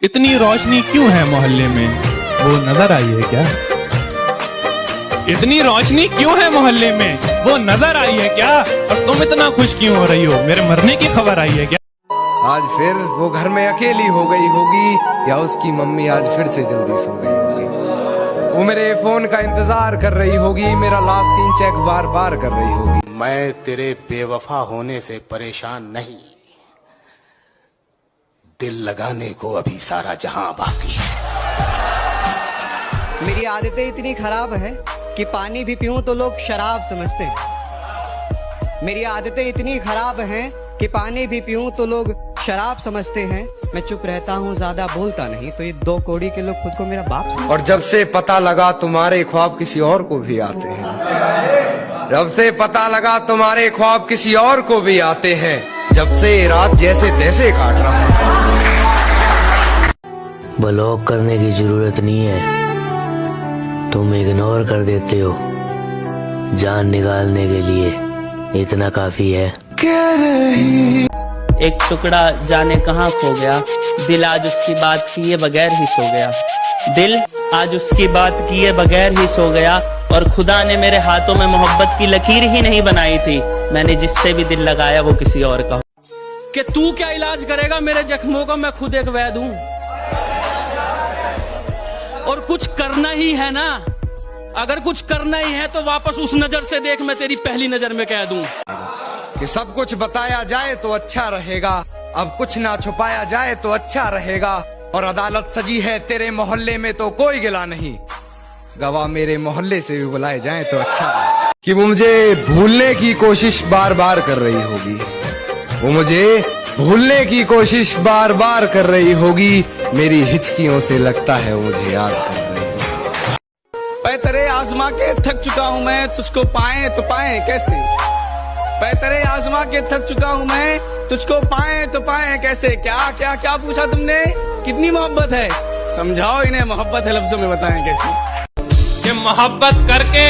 इतनी रोशनी क्यों है मोहल्ले में, वो नजर आई है क्या? इतनी रोशनी क्यों है मोहल्ले में, वो नजर आई है क्या? और तुम इतना खुश क्यों हो रही हो, मेरे मरने की खबर आई है क्या? आज फिर वो घर में अकेली हो गई होगी, या उसकी मम्मी आज फिर से जल्दी सो गई होगी। वो मेरे फोन का इंतजार कर रही होगी, मेरा लास्ट सीन चेक बार बार कर रही होगी। मैं तेरे बेवफा होने से परेशान नहीं, दिल लगाने को अभी सारा जहां बाकी है। मेरी आदतें इतनी खराब है कि पानी भी पीऊं तो लोग शराब समझते हैं। मेरी आदतें इतनी खराब हैं कि पानी भी पीऊं तो लोग शराब समझते हैं। मैं चुप रहता हूँ, ज्यादा बोलता नहीं, तो ये 2 कौड़ी के लोग खुद को मेरा बाप समझते हैं। और जब से पता लगा तुम्हारे ख्वाब किसी और को भी आते हैं, जब से पता लगा तुम्हारे ख्वाब किसी और को भी आते हैं, जब से रात जैसे तैसे काट रहा हूं। ब्लॉक करने की जरूरत नहीं है, तुम इग्नोर कर देते हो। जान निकालने के लिए इतना काफी है। एक टुकड़ा जाने कहाँ खो गया, दिल आज उसकी बात किए बगैर ही सो गया। दिल आज उसकी बात किए बगैर ही सो गया, और खुदा ने मेरे हाथों में मोहब्बत की लकीर ही नहीं बनाई थी। मैंने जिससे भी दिल लगाया वो किसी और का। कि तू क्या इलाज करेगा मेरे जख्मों का, मैं खुद एक वैद हूं। और कुछ करना ही है ना, अगर कुछ करना ही है तो वापस उस नजर से देख, मैं तेरी पहली नजर में कह दूं कि सब कुछ बताया जाए तो अच्छा रहेगा, अब कुछ ना छुपाया जाए तो अच्छा रहेगा। और अदालत सजी है तेरे मोहल्ले में तो कोई गिला नहीं, गवाह मेरे मोहल्ले से भी बुलाए जाए तो अच्छा रहेगा। कि वो मुझे भूलने की कोशिश बार बार कर रही होगी, वो मुझे भूलने की कोशिश बार बार कर रही होगी, मेरी हिचकियों से लगता है वो मुझे याद कर रही होगी। मैं तेरे आजमा के थक चुका हूँ मैं, तुझको पाए तो पाए कैसे। मैं तेरे आजमा के थक चुका हूँ मैं, तुझको पाए तो पाए कैसे। क्या क्या क्या पूछा तुमने, कितनी मोहब्बत है, समझाओ इन्हें मोहब्बत है लफ्जों में बताएं कैसे। कि मोहब्बत करके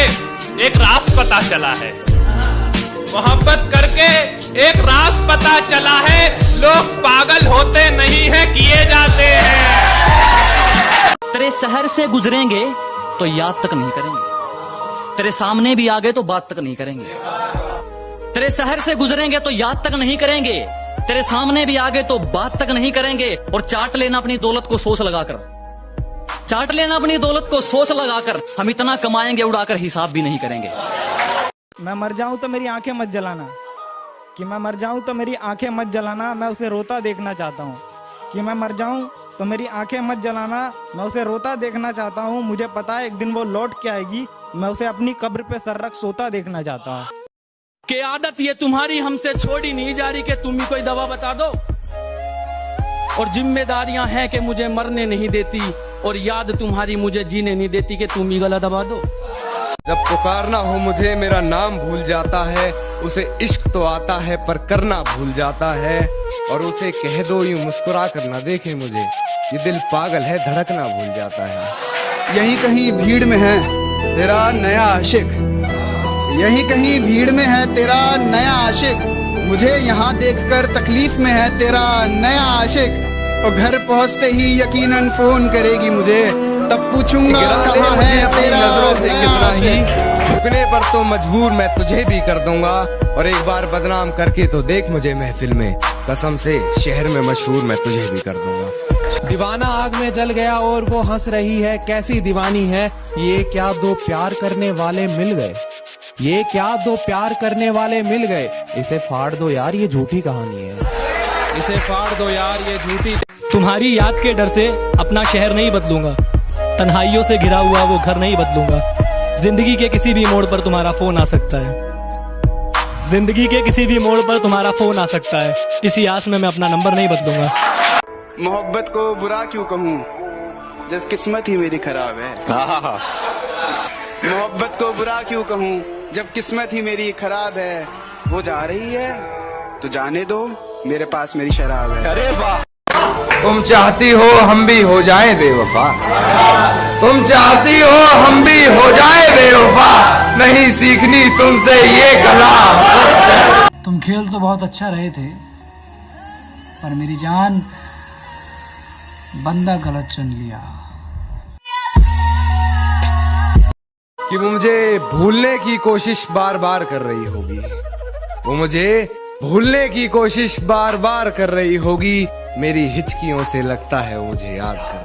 एक राज पता चला है, मोहब्बत करके एक राज पता चला है, लोग पागल होते नहीं है, किए जाते हैं। तेरे शहर से गुजरेंगे तो याद तक नहीं करेंगे, तेरे सामने भी आ गए तो बात तक नहीं करेंगे। तेरे शहर से गुजरेंगे तो याद तक नहीं करेंगे, तेरे सामने भी आ गए तो बात तक नहीं करेंगे। और चाट लेना अपनी दौलत को सोच लगाकर, चाट लेना अपनी दौलत को सोच लगाकर। हम इतना कमाएंगे उड़ाकर हिसाब भी नहीं करेंगे। मैं मर जाऊं तो मेरी आंखें मत जलाना, कि मैं मर जाऊं तो मेरी आंखें मत जलाना, मैं उसे रोता देखना चाहता हूं। कि मैं मर जाऊं तो मेरी आंखें मत जलाना, मैं उसे रोता देखना चाहता हूं। मुझे पता है एक दिन वो लौट के आएगी, मैं उसे अपनी कब्र पे सर रख सोता देखना चाहता हूं। कि आदत ये तुम्हारी हमसे छोड़ी नहीं जा रही, कि तुम ही कोई दवा बता दो। और जिम्मेदारियां हैं कि मुझे मरने नहीं देती, और याद तुम्हारी मुझे जीने नहीं देती, कि तुम ही गला दबा दो। जब पुकारना हो मुझे मेरा नाम भूल जाता है, उसे इश्क तो आता है पर करना भूल जाता है। और उसे कह दो यूं मुस्कुरा कर ना देखे मुझे, ये दिल पागल है धड़कना भूल जाता है। यहीं कहीं भीड़ में है तेरा नया आशिक, यहीं कहीं भीड़ में है तेरा नया आशिक। मुझे यहाँ देखकर तकलीफ में है तेरा नया आशिक। और घर पहुँचते ही यकीनन फोन करेगी मुझे, तब पूछूंगा कहाँ है तेरा नया आशिक। झुकने पर तो मजबूर मैं तुझे भी कर दूंगा, और एक बार बदनाम करके तो देख मुझे महफिल में, कसम से शहर में मशहूर मैं तुझे भी कर दूंगा। दीवाना आग में जल गया और वो हंस रही है, कैसी दीवानी है ये, क्या 2 प्यार करने वाले मिल गए, ये क्या 2 प्यार करने वाले मिल गए। इसे फाड़ दो यार, ये झूठी कहानी है, इसे फाड़ दो यार, ये झूठी। तुम्हारी याद के डर से अपना शहर नहीं बदलूंगा, तन्हाइयों से घिरा हुआ वो घर नहीं बदलूंगा। जिंदगी के किसी भी मोड़ पर तुम्हारा फोन आ सकता है, जिंदगी के किसी भी मोड़ पर तुम्हारा फोन आ सकता है, इसी आस में मैं अपना नंबर नहीं बदलूंगा। मोहब्बत को बुरा क्यों कहूँ जब किस्मत ही मेरी खराब है। मोहब्बत को बुरा क्यों कहूँ जब किस्मत ही मेरी खराब है। वो जा रही है तो जाने दो, मेरे पास मेरी शराब है। अरे वाह, तुम चाहती हो हम भी हो जाए बेवफा, तुम चाहती हो हम भी हो जाए बेवफा, नहीं सीखनी तुमसे ये कला। तुम खेल तो बहुत अच्छा रहे थे, पर मेरी जान बंदा गलत चुन लिया। कि वो मुझे भूलने की कोशिश बार बार कर रही होगी, वो मुझे भूलने की कोशिश बार बार कर रही होगी, मेरी हिचकियों से लगता है वो मुझे याद कर